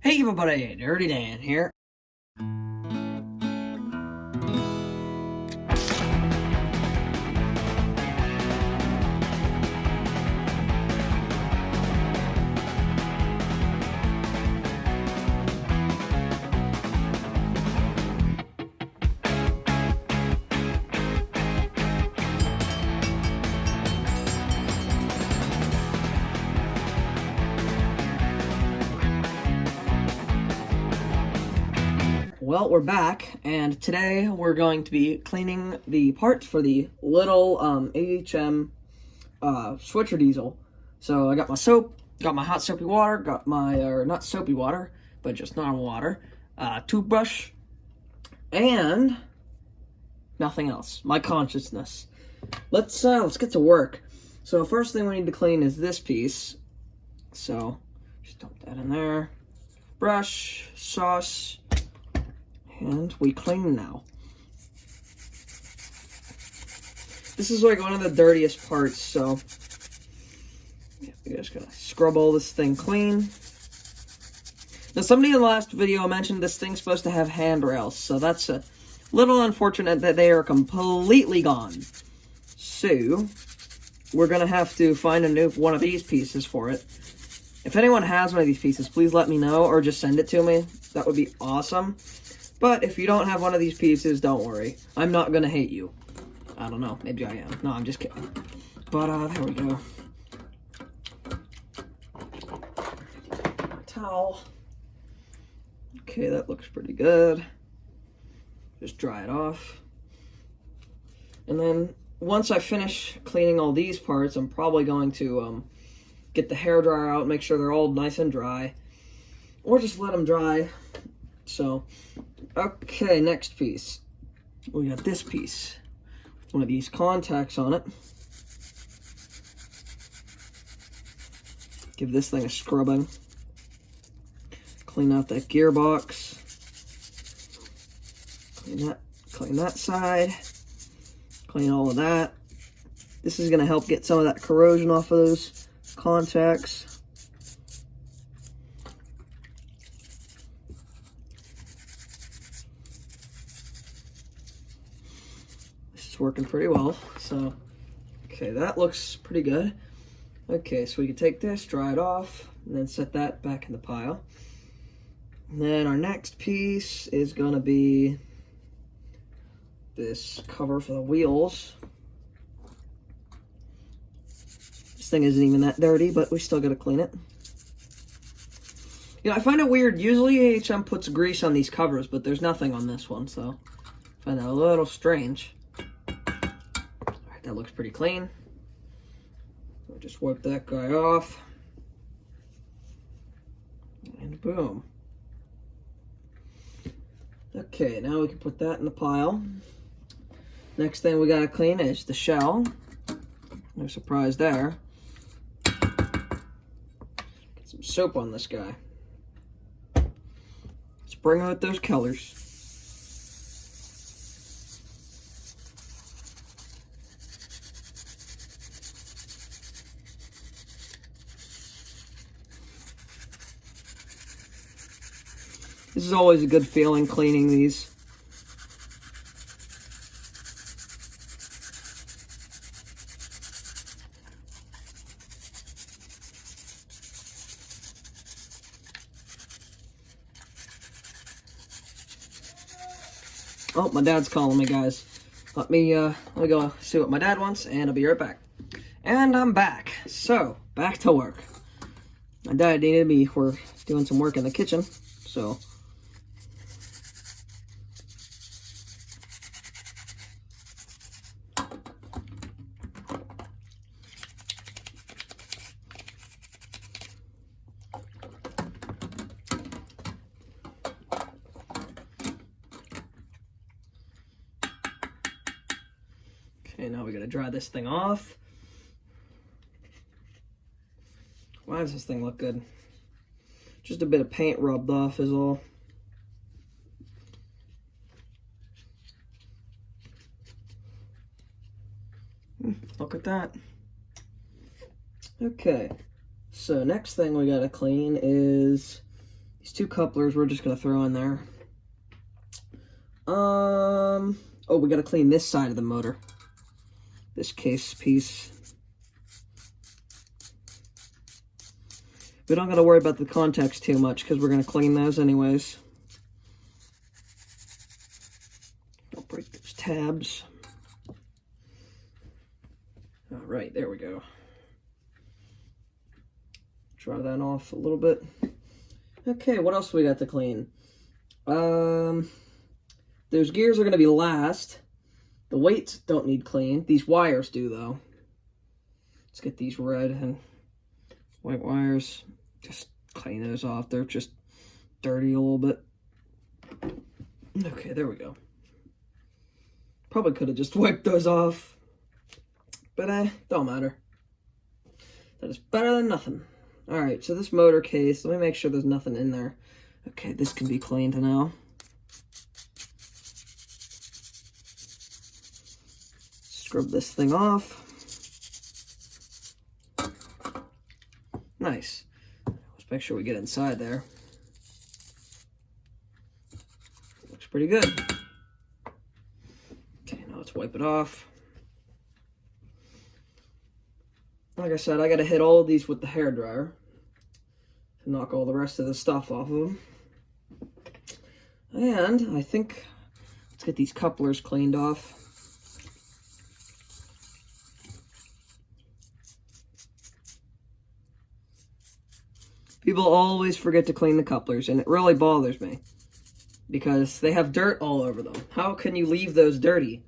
Hey everybody, Dirty Dan here. Well, we're back, and today we're going to be cleaning the parts for the little AHM switcher diesel. So I got my soap, got my hot soapy water, got my, not soapy water, but just normal water, toothbrush, and nothing else. My consciousness. Let's get to work. So first thing we need to clean is this piece. So just dump that in there. Brush, sauce. And we clean now. This is like one of the dirtiest parts, so we're just gonna scrub all this thing clean. Now, somebody in the last video mentioned this thing's supposed to have handrails, so that's a little unfortunate that they are completely gone. So we're gonna have to find a new one of these pieces for it. If anyone has one of these pieces, please let me know or just send it to me. That would be awesome. But if you don't have one of these pieces, don't worry. I'm not gonna hate you. I don't know. Maybe I am. No, I'm just kidding. But, there we go. Towel. Okay, that looks pretty good. Just dry it off. And then, once I finish cleaning all these parts, I'm probably going to, get the hairdryer out, make sure they're all nice and dry. Or just let them dry. So, okay, next piece. We got this piece. One of these contacts on it. Give this thing a scrubbing. Clean out that gearbox. Clean that side. Clean all of that. This is going to help get some of that corrosion off of those contacts. It's working pretty well. So, okay, that looks pretty good. Okay, so we can take this, dry it off, and then set that back in the pile. And then our next piece is gonna be this cover for the wheels. This thing isn't even that dirty, but we still gotta clean it. You know, I find it weird. Usually AHM puts grease on these covers, but there's nothing on this one, so I find that a little strange. That looks pretty clean. So just wipe that guy off. And boom. Okay, now we can put that in the pile. Next thing we gotta clean is the shell. No surprise there. Get some soap on this guy. Let's bring out those colors. This is always a good feeling, cleaning these. Oh, my dad's calling me, guys. Let me go see what my dad wants, and I'll be right back. And I'm back. So, back to work. My dad needed me for doing some work in the kitchen, so okay, now we gotta dry this thing off. Why does this thing look good? Just a bit of paint rubbed off is all. Look at that. Okay, so next thing we gotta clean is these 2 couplers we're just gonna throw in there. Oh, we gotta clean this side of the motor. This case piece. We don't gotta worry about the contacts too much because we're gonna clean those anyways. Don't break those tabs. Alright, there we go. Dry that off a little bit. Okay, what else do we got to clean? Those gears are going to be last. The weights don't need clean. These wires do, though. Let's get these red and white wires. Just clean those off. They're just dirty a little bit. Okay, there we go. Probably could have just wiped those off. But, don't matter. That is better than nothing. Alright, so this motor case, let me make sure there's nothing in there. Okay, this can be cleaned now. Scrub this thing off. Nice. Let's make sure we get inside there. Looks pretty good. Okay, now let's wipe it off. Like I said, I gotta hit all of these with the hairdryer to knock all the rest of the stuff off of them. And I think, let's get these couplers cleaned off. People always forget to clean the couplers, and it really bothers me because they have dirt all over them. How can you leave those dirty?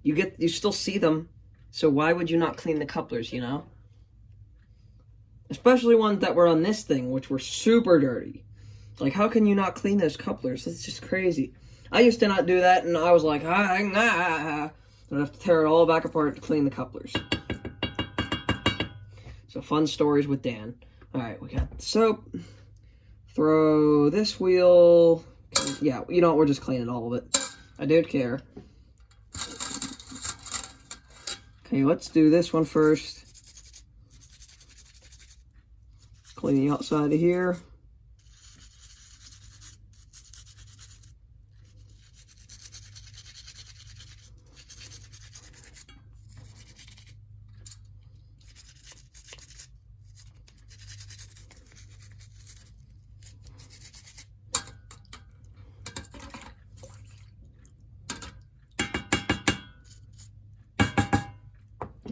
You still see them, so why would you not clean the couplers, you know? Especially ones that were on this thing, which were super dirty. Like, how can you not clean those couplers? That's just crazy. I used to not do that, and I was like, I'd have to tear it all back apart to clean the couplers. So, fun stories with Dan. Alright, we got the soap. Throw this wheel. Yeah, you know what? We're just cleaning all of it. I don't care. Okay, let's do this one first. Clean the outside of here.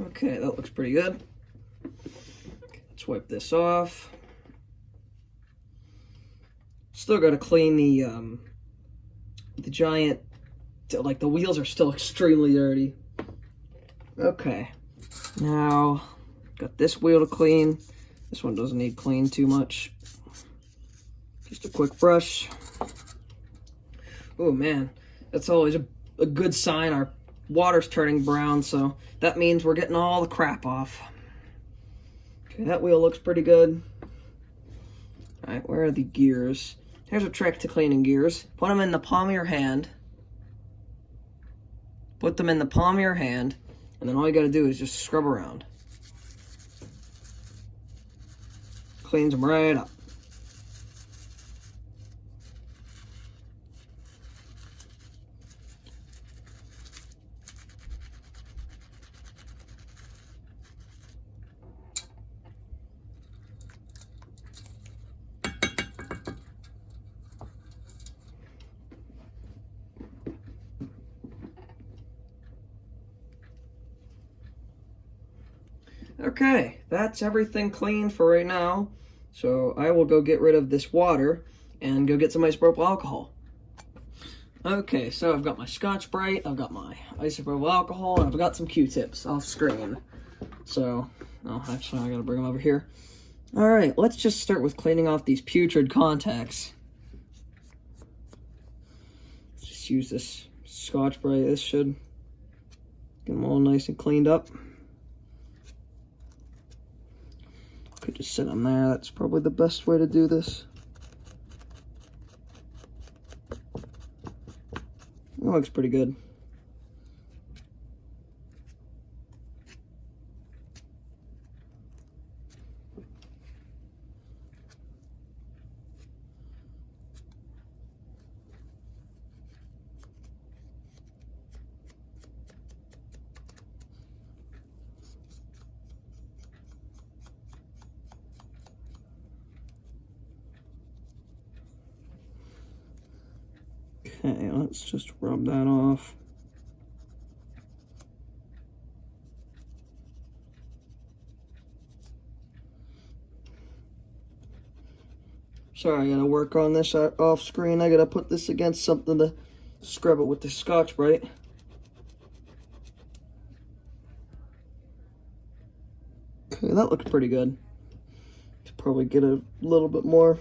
Okay, that looks pretty good. Let's wipe this off. Still got to clean the giant, like the wheels are still extremely dirty. Okay, now got this wheel to clean. This one doesn't need clean too much. Just a quick brush. Oh man, that's always a good sign. Our water's turning brown, so that means we're getting all the crap off. Okay, that wheel looks pretty good. Alright, where are the gears? Here's a trick to cleaning gears. Put them in the palm of your hand. Put them in the palm of your hand, and then all you gotta do is just scrub around. Cleans them right up. Okay, that's everything clean for right now. So I will go get rid of this water and go get some isopropyl alcohol. Okay, so I've got my Scotch-Brite, I've got my isopropyl alcohol, and I've got some Q-tips off screen. So, oh, actually I gotta bring them over here. Alright, let's just start with cleaning off these putrid contacts. Just use this Scotch-Brite, this should get them all nice and cleaned up. Could just sit them there, that's probably the best way to do this. That looks pretty good. Okay, let's just rub that off. Sorry, I gotta work on this off screen. I gotta put this against something to scrub it with the Scotch-Brite. Okay, that looks pretty good. Should probably get a little bit more.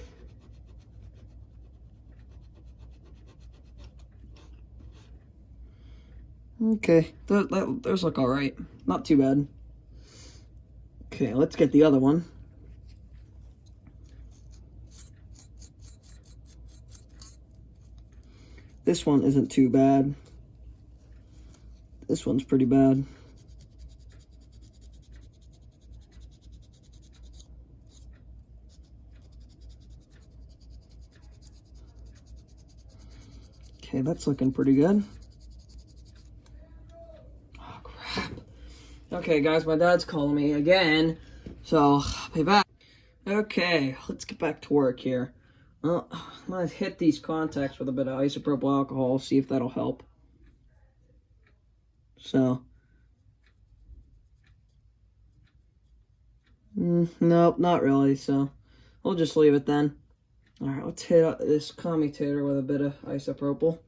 Okay, those look alright. Not too bad. Okay, let's get the other one. This one isn't too bad. This one's pretty bad. Okay, that's looking pretty good. Oh, crap. Okay, guys, my dad's calling me again, so I'll be back. Okay, let's get back to work here. Well, I'm gonna hit these contacts with a bit of isopropyl alcohol, see if that'll help. So, nope, not really, so we'll just leave it then. Alright, let's hit this commutator with a bit of isopropyl.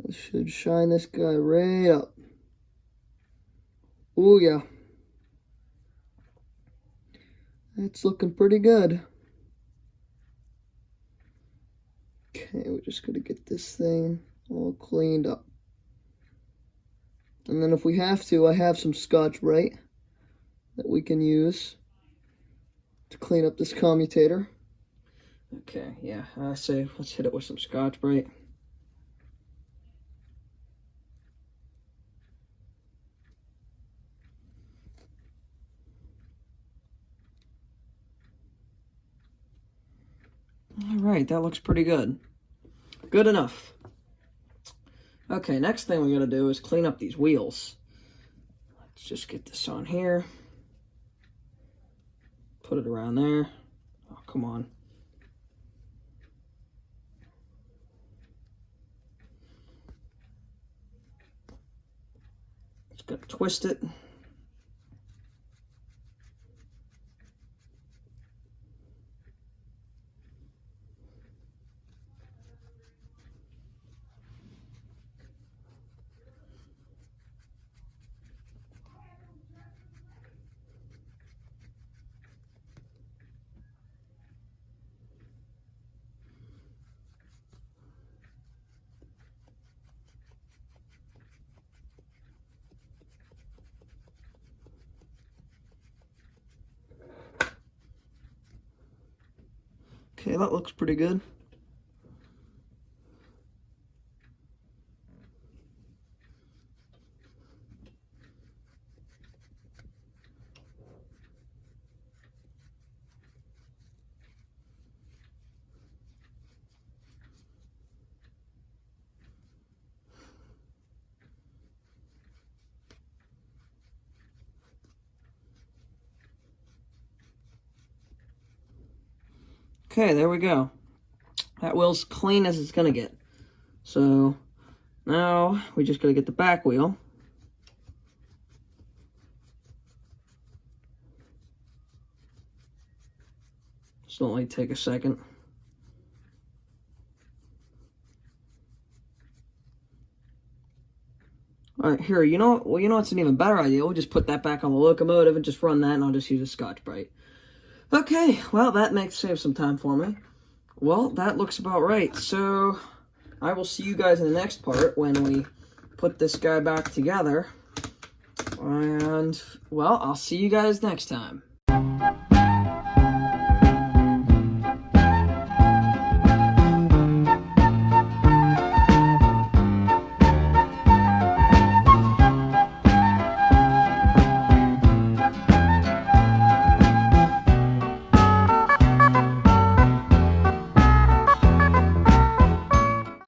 This should shine this guy right up. Oh yeah. It's looking pretty good. Okay, we're just gonna get this thing all cleaned up. And then if we have to, I have some Scotch-Brite that we can use to clean up this commutator. Okay, yeah, I say let's hit it with some Scotch-Brite. Alright, that looks pretty good. Good enough. Okay, next thing we gotta do is clean up these wheels. Let's just get this on here. Put it around there. Oh, come on. Just gotta twist it. Okay, that looks pretty good. Okay, there we go. That wheel's clean as it's gonna get. So now we just gotta get the back wheel. Just only take a second. All right, here, you know what's an even better idea? We'll just put that back on the locomotive and just run that, and I'll just use a Scotch-Brite. Okay, well, that saves some time for me. Well, that looks about right. So, I will see you guys in the next part when we put this guy back together. And, well, I'll see you guys next time.